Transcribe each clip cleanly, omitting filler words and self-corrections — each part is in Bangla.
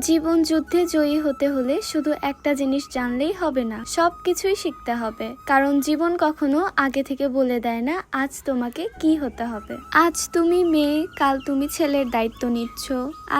জীবন যুদ্ধে জয়ী হতে হলে শুধু একটা জিনিস জানলেই হবে না, সবকিছুই শিখতে হবে। কারণ জীবন কখনো আগে থেকে বলে দেয় না আজ তোমাকে কি হতে হবে। আজ তুমি মেয়ে, কাল তুমি ছেলের দায়িত্ব নিচ্ছ।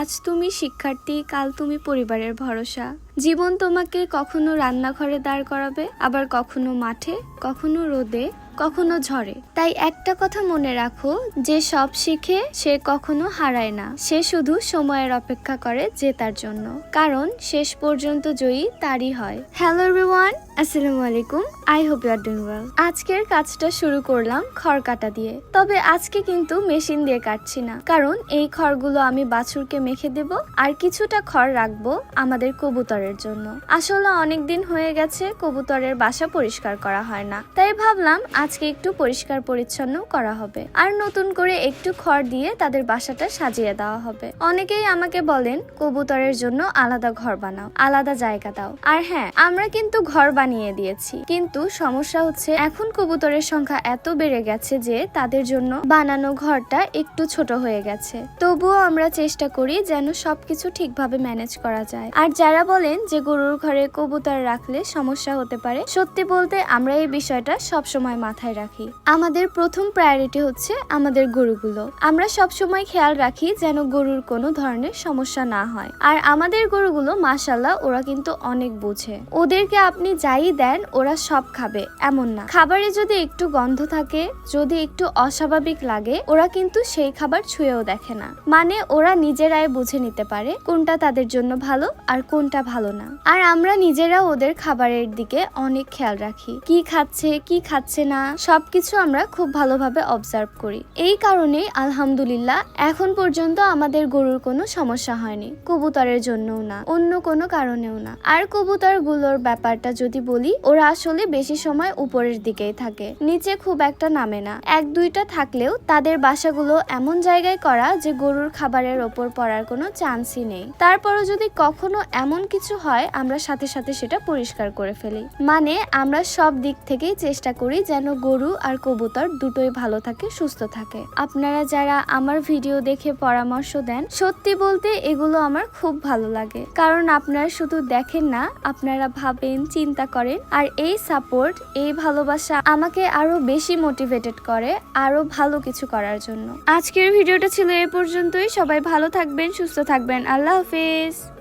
আজ তুমি শিক্ষার্থী, কাল তুমি পরিবারের ভরসা। জীবন তোমাকে কখনো রান্নাঘরে দাঁড় করাবে, আবার কখনো মাঠে, কখনো রোদে, কখনো ঝড়ে। তাই একটা কথা মনে রাখো, যে সব শিখে সে কখনো হারায় না, সে শুধু সময়ের অপেক্ষা করে জেতার জন্য। কারণ শেষ পর্যন্ত জয়ী তারই হয়। হ্যালো এভরিওয়ান, আসসালামু আলাইকুম। I hope you are doing well. আজকের কাজটা শুরু করলাম খড় কাটা দিয়ে। তবে আজকে কিন্তু মেশিন দিয়ে কাটছি না, কারণ এই খড়গুলো আমি বাছুরকে মেখে দেব, আর কিছুটা খড় রাখবো আমাদের কবুতরের জন্য। আসলে অনেকদিন হয়ে গেছে কবুতরের বাসা পরিষ্কার করা হয় না, তাই ভাবলাম আজকে একটু পরিষ্কার পরিচ্ছন্ন করা হবে, আর নতুন করে একটু খড় দিয়ে তাদের বাসাটা সাজিয়ে দেওয়া হবে। অনেকেই আমাকে বলেন কবুতরের জন্য আলাদা ঘর বানাও, আলাদা জায়গা দাও। আর হ্যাঁ, আমরা কিন্তু ঘর বানিয়ে দিয়েছি, কিন্তু সমস্যা হচ্ছে এখন কবুতরের সংখ্যা এত বেড়ে গেছে যে তাদের জন্য বানানো ঘরটা একটু ছোট হয়ে গেছে। তবুও আমরা চেষ্টা করি যেন সবকিছু ঠিকভাবে ম্যানেজ করা যায়। আর যারা বলেন যে গরুর ঘরে কবুতর রাখলে সমস্যা হতে পারে, সত্যি বলতে আমরা এই বিষয়টা সবসময় মাথায় রাখি। আমাদের প্রথম প্রায়োরিটি হচ্ছে আমাদের গরুগুলো। আমরা সবসময় খেয়াল রাখি যেন গরুর কোনো ধরনের সমস্যা না হয়। আর আমাদের গরুগুলো মাশাআল্লাহ ওরা কিন্তু অনেক বোঝে। ওদেরকে আপনি যাই দেন ওরা সব খাবে এমন না। খাবারে যদি একটু গন্ধ থাকে, যদি একটু অস্বাভাবিক লাগে, ওরা কিন্তু সেই খাবার ছুঁয়েও দেখে না। মানে ওরা নিজেরাই বুঝে নিতে পারে কোনটা তাদের জন্য ভালো আর কোনটা ভালো না। আর আমরা নিজেরা ওদের খাবারের দিকে অনেক খেয়াল রাখি, কি খাচ্ছে কি খাচ্ছে না সবকিছু আমরা খুব ভালোভাবে অবজার্ভ করি। এই কারণেই আলহামদুলিল্লাহ এখন পর্যন্ত আমাদের গরুর কোনো সমস্যা হয়নি, কবুতরের জন্যও না, অন্য কোনো কারণেও না। আর কবুতরগুলোর ব্যাপারটা যদি বলি, ওরা আসলে বেশি সময় উপরের দিকেই থাকে, নিচে খুব একটা নামে না। এক দুইটা থাকলেও তাদের বাসাগুলো এমন জায়গায় করা যে গরুর খাবারের ওপর পড়ার কোনো চান্সই নেই। তারপরও যদি কখনো এমন কিছু হয়, আমরা সাথে সাথে সেটা পরিষ্কার করে ফেলি। মানে আমরা সব দিক থেকেই চেষ্টা করি যেন গরু আর কবুতর দুটোই ভালো থাকে, সুস্থ থাকে। আপনারা যারা আমার ভিডিও দেখে পরামর্শ দেন, সত্যি বলতে এগুলো আমার খুব ভালো লাগে। কারণ আপনারা শুধু দেখেন না, আপনারা ভাবেন, চিন্তা করেন। আর এই সাপোর্ট, এই ভালোবাসা আমাকে আরো বেশি মোটিভেটেড করে আরো ভালো কিছু করার জন্য। আজকের ভিডিওটা ছিল এ পর্যন্তই। সবাই ভালো থাকবেন, সুস্থ থাকবেন। আল্লাহ হাফেজ।